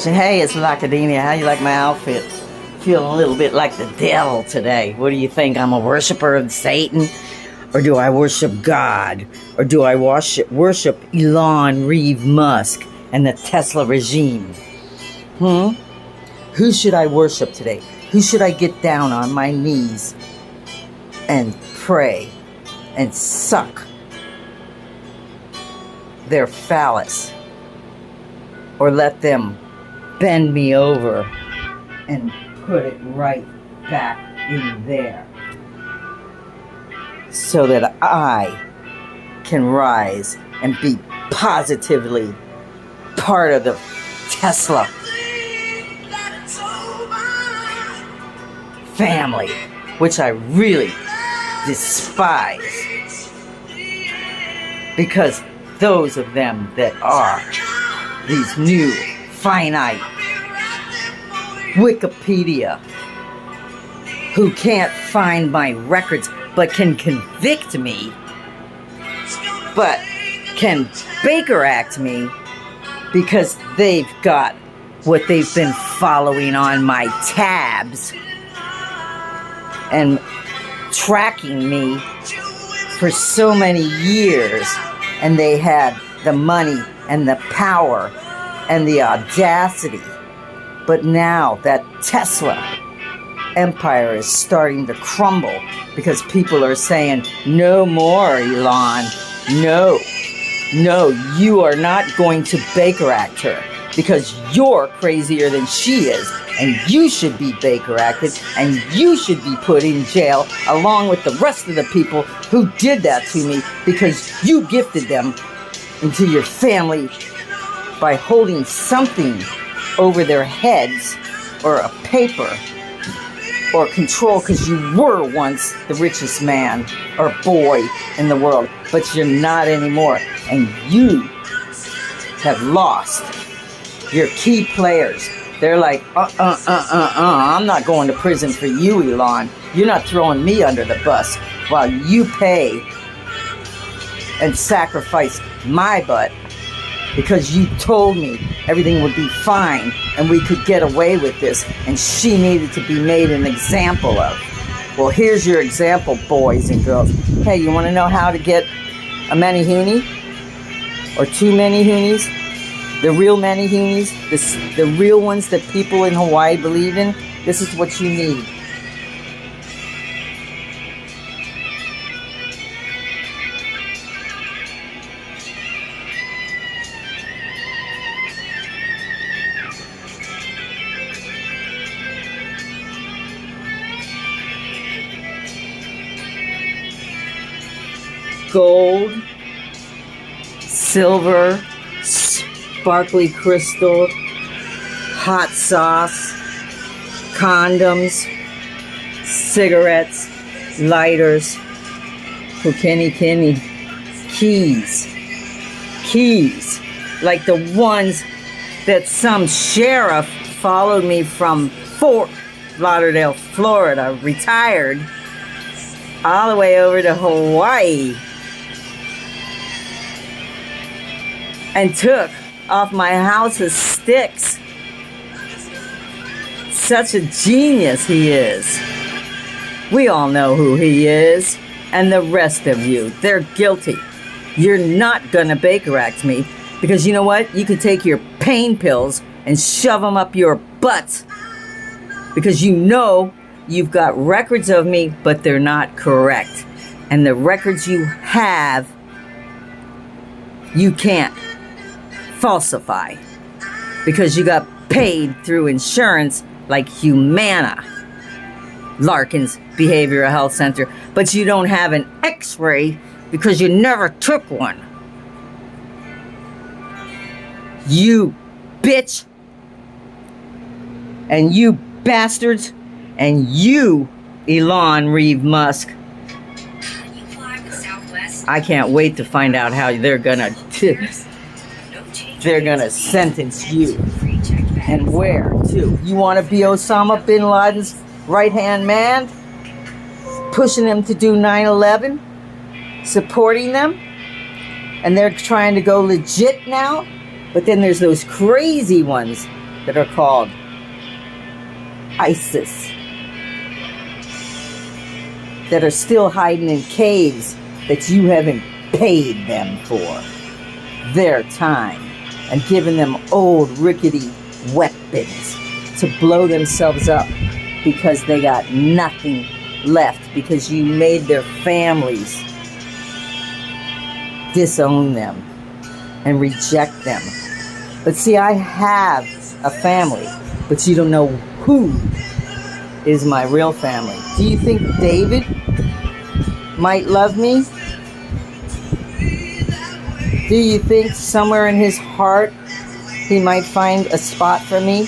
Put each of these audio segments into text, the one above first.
question. Hey, it's Lacademia. How you like my outfit? Feeling a little bit like the devil today. What do you think? I'm a worshiper of Satan? Or do I worship God? Or do I worship Elon Reeve Musk and the Tesla regime? Who should I worship today? Who should I get down on my knees and pray and suck their phallus? Or let them bend me over and put it right back in there, so that I can rise and be positively part of the Tesla family, which I really despise, because those of them that are these new finite Wikipedia who can't find my records but can convict me, but can Baker Act me because they've got what they've been following on my tabs and tracking me for so many years, and they had the money and the power and the audacity. But now that Tesla empire is starting to crumble because people are saying, no more, Elon. No, you are not going to Baker Act her, because you're crazier than she is, and you should be Baker Acted, and you should be put in jail along with the rest of the people who did that to me, because you gifted them into your family by holding something over their heads, or a paper, or control, because you were once the richest man or boy in the world, but you're not anymore, and you have lost your key players. They're like, I'm not going to prison for you, Elon. You're not throwing me under the bus while you pay and sacrifice my butt because you told me everything would be fine and we could get away with this, and she needed to be made an example of. Well, here's your example, boys and girls. Hey, you want to know how to get a many-hoonie? Or too many hoonies? The real many-hoonies? The real ones that people in Hawaii believe in? This is what you need. Gold, silver, sparkly crystal, hot sauce, condoms, cigarettes, lighters, keys, like the ones that some sheriff followed me from Fort Lauderdale, Florida, retired, all the way over to Hawaii, and took off my house's sticks. Such a genius he is. We all know who he is. And the rest of you, they're guilty. You're not gonna Baker Act me, because you know what? You can take your pain pills and shove them up your butts, because you know you've got records of me, but they're not correct. And the records you have, you can't falsify, because you got paid through insurance like Humana, Larkin's Behavioral Health Center, but you don't have an x-ray because you never took one. You bitch, and you bastards, and you Elon Reeve Musk. I can't wait to find out how they're gonna sentence you, and where too. You want to be Osama bin Laden's right-hand man, pushing them to do 9/11, supporting them, and they're trying to go legit now. But then there's those crazy ones that are called ISIS, that are still hiding in caves that you haven't paid them for their time, and given them old rickety weapons to blow themselves up because they got nothing left, because you made their families disown them and reject them. But see, I have a family, but you don't know who is my real family. Do you think David might love me? Do you think somewhere in his heart he might find a spot for me?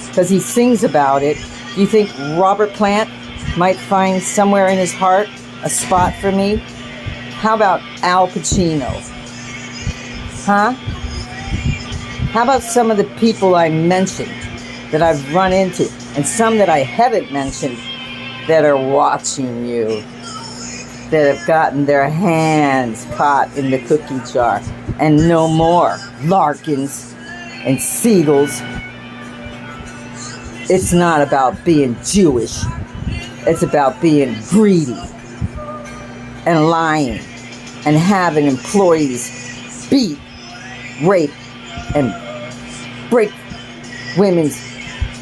Because he sings about it. Do you think Robert Plant might find somewhere in his heart a spot for me? How about Al Pacino? Huh? How about some of the people I mentioned that I've run into, and some that I haven't mentioned that are watching you, that have gotten their hands caught in the cookie jar, and no more Larkins and Siegels. It's not about being Jewish. It's about being greedy and lying and having employees beat, rape, and break women's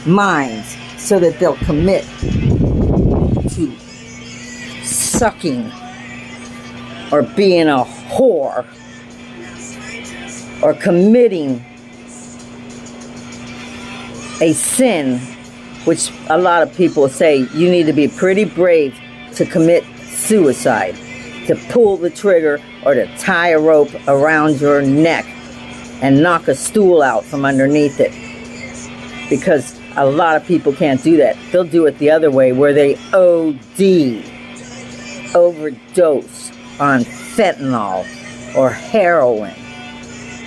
minds so that they'll commit to sucking or being a whore or committing a sin, which a lot of people say you need to be pretty brave to commit suicide, to pull the trigger or to tie a rope around your neck and knock a stool out from underneath it. Because a lot of people can't do that. They'll do it the other way, where they OD, overdose on fentanyl or heroin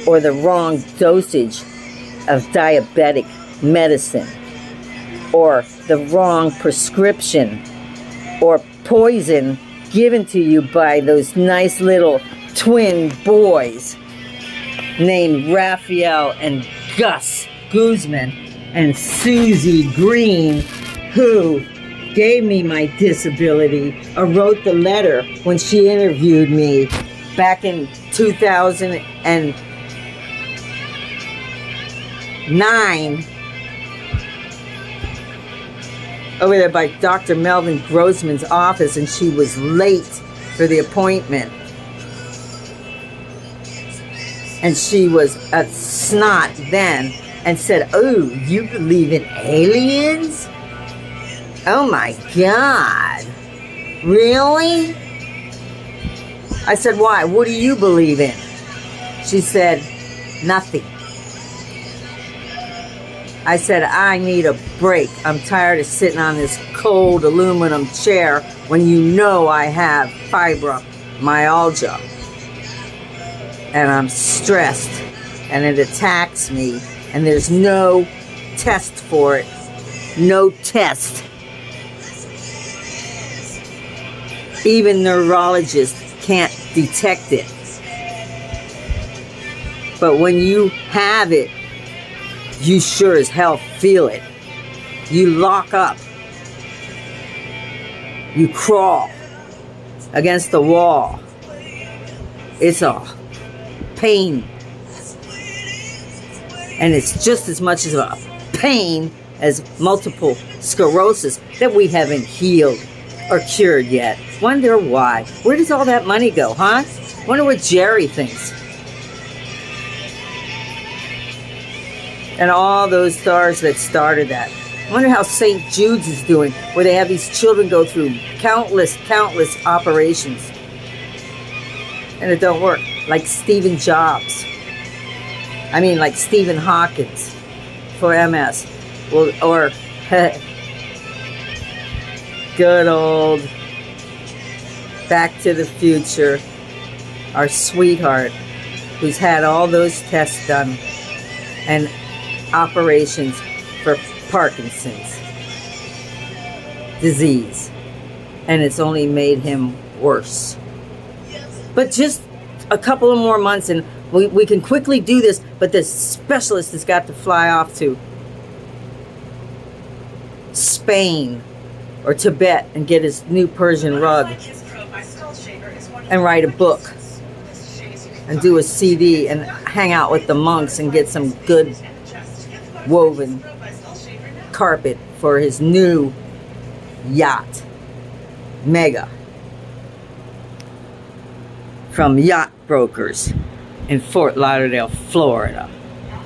or the wrong dosage of diabetic medicine or the wrong prescription or poison given to you by those nice little twin boys named Raphael and Gus Guzman and Susie Green, who gave me my disability or wrote the letter when she interviewed me back in 2009 over there by Dr. Melvin Grossman's office, and she was late for the appointment. And she was a snot then and said, "Oh, you believe in aliens? Oh my God. Really?" I said, "Why? What do you believe in?" She said, "Nothing." I said, "I need a break. I'm tired of sitting on this cold aluminum chair when you know I have fibromyalgia. And I'm stressed, and it attacks me, and there's no test for it. No test. Even neurologists can't detect it. But when you have it, you sure as hell feel it. You lock up. You crawl against the wall. It's a pain. And it's just as much as a pain as multiple sclerosis that we haven't healed or cured yet. Wonder why. Where does all that money go, huh? Wonder what Jerry thinks. And all those stars that started that. Wonder how St. Jude's is doing, where they have these children go through countless operations. And it don't work. Like Stephen Jobs. I mean, like Stephen Hawkins for MS. Well, or good old Back to the Future, our sweetheart, who's had all those tests done and operations for Parkinson's disease, and it's only made him worse. But just a couple of more months and we can quickly do this, But this specialist has got to fly off to Spain or Tibet and get his new Persian rug and write a book and do a CD and hang out with the monks and get some good woven carpet for his new yacht, Mega, from Yacht Brokers in Fort Lauderdale, Florida.